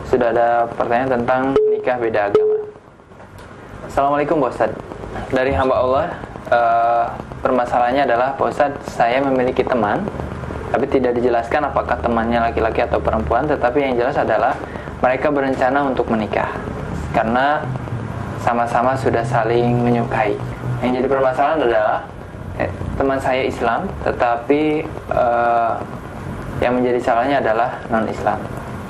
sudah ada pertanyaan tentang nikah beda agama. Assalamualaikum Pak Ustadz. Dari hamba Allah, permasalahannya adalah Pak Ustadz, saya memiliki teman, tapi tidak dijelaskan apakah temannya laki-laki atau perempuan, tetapi yang jelas adalah mereka berencana untuk menikah karena sama-sama sudah saling menyukai. Yang jadi permasalahan adalah teman saya Islam, tetapi yang menjadi salahnya adalah non-Islam.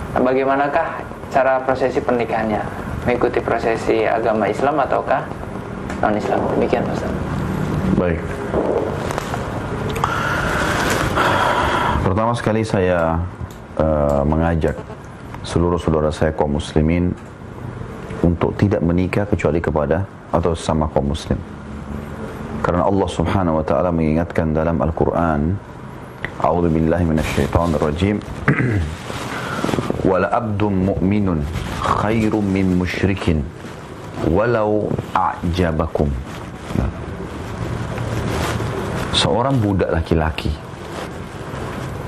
Nah, bagaimanakah cara prosesi pernikahannya? Mengikuti prosesi agama Islam ataukah non-Islam? Demikian Ustaz. Baik. Pertama sekali saya mengajak seluruh saudara saya kaum muslimin untuk tidak menikah kecuali kepada atau sama kaum muslim. Karena Allah Subhanahu wa taala mengingatkan dalam Al-Qur'an, A'udzu billahi minasyaitonir rajim. Wala abdun mu'minun khairum min musyrikin walau a'jabakum. Seorang budak laki-laki.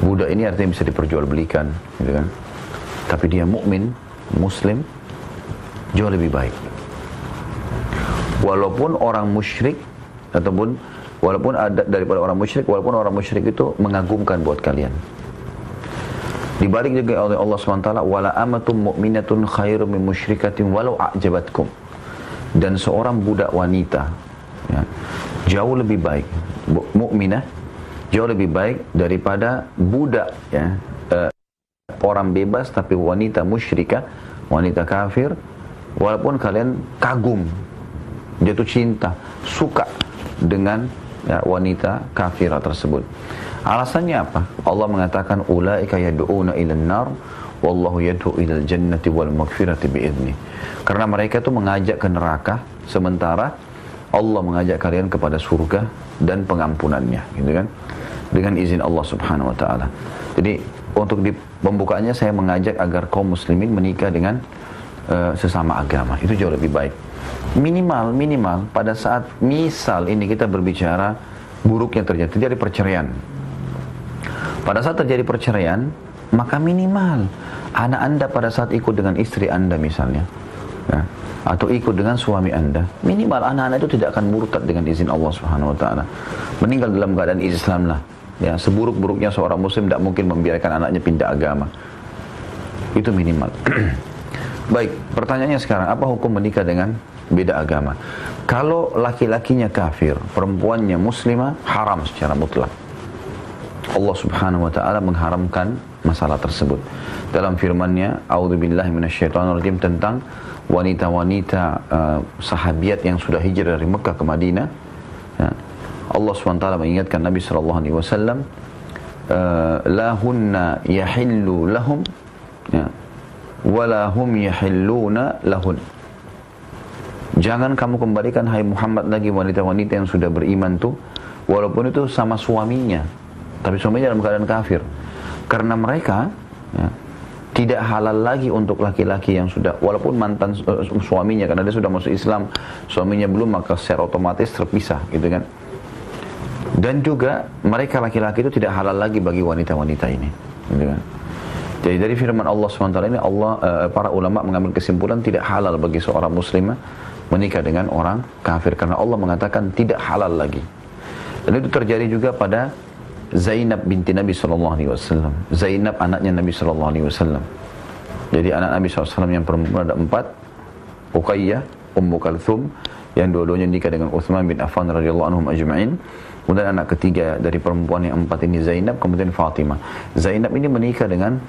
Budak ini artinya bisa diperjualbelikan, gitu kan? Tapi dia mukmin, muslim, jauh lebih baik. Walaupun orang musyrik ataupun walaupun ada daripada orang musyrik, walaupun orang musyrik itu mengagumkan buat kalian. Dibalik juga oleh Allah SWT, wala amatum mu'minatun khairum min musyrikatin walau a'jabatkum. Dan seorang budak wanita, ya, jauh lebih baik, mukminah jauh lebih baik daripada budak, ya, orang bebas tapi wanita musyrikah, wanita kafir, walaupun kalian kagum, jatuh cinta, suka dengan wanita kafirah tersebut. Alasannya apa? Allah mengatakan ulaika yad'una ilan nar wallahu yad'u ilal jannati wal maghfirati bi'idznih. Karena mereka itu mengajak ke neraka, sementara Allah mengajak kalian kepada surga dan pengampunannya, gitu kan? Dengan izin Allah Subhanahu wa taala. Jadi untuk di pembukaannya saya mengajak agar kaum muslimin menikah dengan sesama agama. Itu jauh lebih baik. Minimal pada saat misal ini kita berbicara buruknya terjadi perceraian. Pada saat terjadi perceraian, maka minimal anak anda pada saat ikut dengan istri anda misalnya, ya, atau ikut dengan suami anda, minimal anak-anak itu tidak akan murtad dengan izin Allah Subhanahu wa taala. Meninggal dalam keadaan Islam lah. Ya, seburuk-buruknya seorang muslim tidak mungkin membiarkan anaknya pindah agama. Itu minimal. Baik, pertanyaannya sekarang, apa hukum menikah dengan beda agama? Kalau laki-lakinya kafir, perempuannya muslimah, haram secara mutlak. Allah Subhanahu wa taala mengharamkan masalah tersebut dalam firman-Nya, a'udzubillahi minasyaitonirrajim, tentang wanita-wanita sahabiat yang sudah hijrah dari Mekah ke Madinah. Ya. Allah SWT mengingatkan Nabi SAW, la hunna yahillu lahum, ya, wala hum yahilluna lahun. Jangan kamu kembalikan hai Muhammad lagi wanita-wanita yang sudah beriman tuh, walaupun itu sama suaminya, tapi suaminya dalam keadaan kafir. Karena mereka, ya, tidak halal lagi untuk laki-laki yang sudah, walaupun mantan suaminya, karena dia sudah masuk Islam, suaminya belum, maka secara otomatis terpisah, gitu kan. Dan juga mereka laki-laki itu tidak halal lagi bagi wanita-wanita ini, gitu kan. Jadi dari firman Allah SWT ini, para ulama mengambil kesimpulan tidak halal bagi seorang muslimah menikah dengan orang kafir, karena Allah mengatakan tidak halal lagi. Dan itu terjadi juga pada Zainab binti Nabi SAW. Zainab anaknya Nabi SAW. Jadi anak Nabi SAW yang perempuan ada 4. Uqayyah, Ummu Kalthum, yang dua-duanya nikah dengan Uthman bin Affan radhiyallahu anhum ajma'in. Kemudian anak ketiga dari perempuan yang 4 ini Zainab, kemudian Fatimah. Zainab ini menikah dengan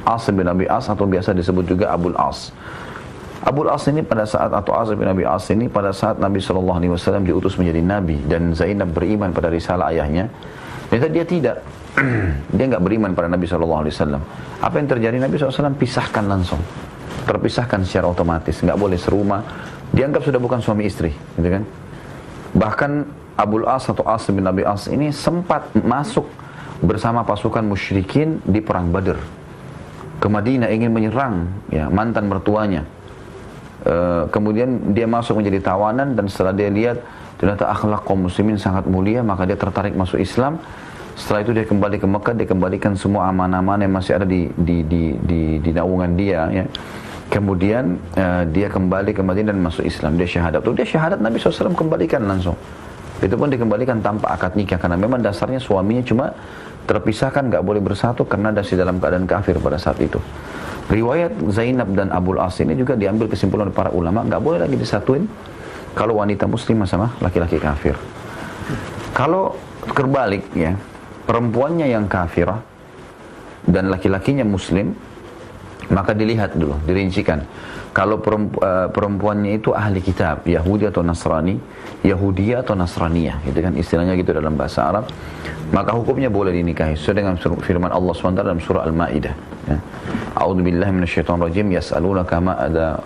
As bin Abi As, atau biasa disebut juga Abul As. Abul As ini pada saat, atau As bin Abi As ini pada saat Nabi SAW diutus menjadi Nabi, dan Zainab beriman pada risalah ayahnya. Ternyata dia tidak. Dia nggak beriman pada Nabi SAW. Apa yang terjadi? Nabi SAW pisahkan langsung. Terpisahkan secara otomatis. Nggak boleh serumah. Dianggap sudah bukan suami istri. Gitu kan? Bahkan Abul As atau As bin Abi As ini sempat masuk bersama pasukan musyrikin di perang Badr. Ke Madinah ingin menyerang, ya, mantan mertuanya. Kemudian dia masuk menjadi tawanan, dan setelah dia lihat ternyata akhlak kaum muslimin sangat mulia, maka dia tertarik masuk Islam. Setelah itu dia kembali ke Mekah, dia kembalikan semua amanah-amanah yang masih ada di naungan dia, ya. Kemudian dia kembali ke Madinah dan masuk Islam. Dia syahadat. Tuh dia syahadat, Nabi SAW kembalikan langsung. Itu pun dikembalikan tanpa akad nikah, karena memang dasarnya suaminya cuma terpisahkan, nggak boleh bersatu karena masih dalam keadaan kafir pada saat itu. Riwayat Zainab dan Abul As ini juga diambil kesimpulan oleh para ulama, nggak boleh lagi disatuin kalau wanita muslimah sama laki-laki kafir. Kalau terbalik, ya, perempuannya yang kafirah dan laki-lakinya muslim, maka dilihat dulu, dirincikan. Kalau perempuannya itu ahli kitab, Yahudi atau Nasrani, Yahudiyah atau Nasraniyah, gitu kan istilahnya gitu dalam bahasa Arab, maka hukumnya boleh dinikahi sesuai dengan firman Allah SWT dalam surah Al-Maidah. Ya. A'udzubillahi minasyaitonirrajim, yas'alunaka ma ada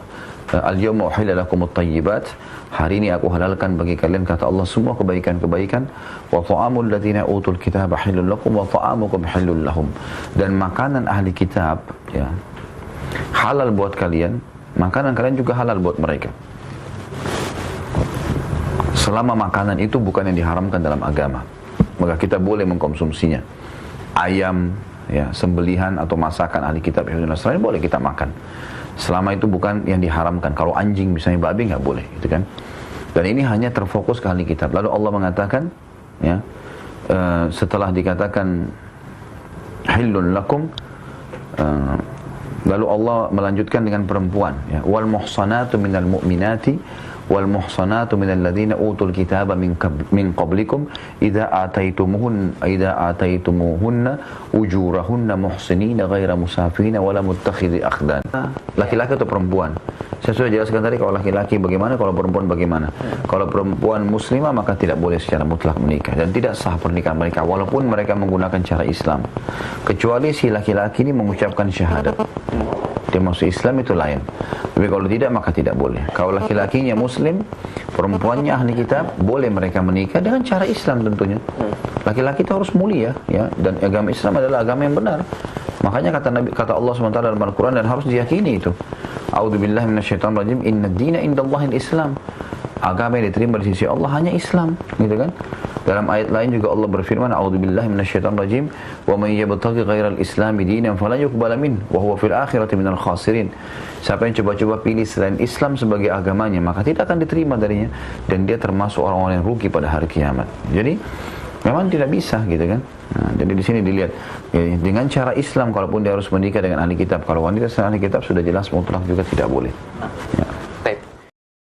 al-yawma uhilla lakumut thayyibat. Hari ini aku halalkan bagi kalian, kata Allah, semua kebaikan-kebaikan. Wa ta'amul ladzina utul kitaba halal lakum wa ta'amukum halal lahum. Dan makanan ahli kitab, ya, halal buat kalian, makanan kalian juga halal buat mereka. Selama makanan itu bukan yang diharamkan dalam agama, maka kita boleh mengkonsumsinya. Ayam, ya, sembelihan atau masakan ahli kitab Yahudi dan Nasrani boleh kita makan. Selama itu bukan yang diharamkan. Kalau anjing misalnya, babi, nggak boleh, gitu kan. Dan ini hanya terfokus ke ahli kitab. Lalu Allah mengatakan, ya, setelah dikatakan hillun lakum, lalu Allah melanjutkan dengan perempuan, ya, wal muhsanatu minal mu'minati wal muhsanatu minal ladzina utul kitaba min qablikum idza ataitumuhunna ujurahunna muhsinina ghaira musafina wala muttakhidhi akhdan. Laki-laki atau perempuan? Saya sudah jelaskan tadi, kalau laki-laki bagaimana, kalau perempuan bagaimana. Kalau perempuan muslimah maka tidak boleh secara mutlak menikah dan tidak sah pernikahan mereka walaupun mereka menggunakan cara Islam, kecuali si laki-laki ini mengucapkan syahadat, dia masuk Islam, itu lain. Tapi kalau tidak, maka tidak boleh. Kalau laki-lakinya muslim, perempuannya ahli kitab, boleh mereka menikah dengan cara Islam tentunya. Laki-laki itu harus mulia, ya, dan agama Islam adalah agama yang benar. Makanya kata Allah SWT dalam Al-Quran, dan harus diyakini itu. A'udzubillahi minasyaitonirrajim, inna dina indallahil Islam. Agama yang diterima di sisi Allah hanya Islam, gitu kan? Dalam ayat lain juga Allah berfirman, a'udzubillahi minasyaitonirrajim, wa may yabtaghi ghairal islami dinan falan yuqbala min wa huwa fil akhirati minal khasirin. Siapa yang coba-coba pilih selain Islam sebagai agamanya, maka tidak akan diterima darinya dan dia termasuk orang-orang yang rugi pada hari kiamat. Jadi memang tidak bisa, gitu kan? Nah, jadi di sini dilihat, ya, dengan cara Islam, kalaupun dia harus menikah dengan ahli kitab. Kalau wanita dengan ahli kitab sudah jelas mutlak juga tidak boleh. Ya.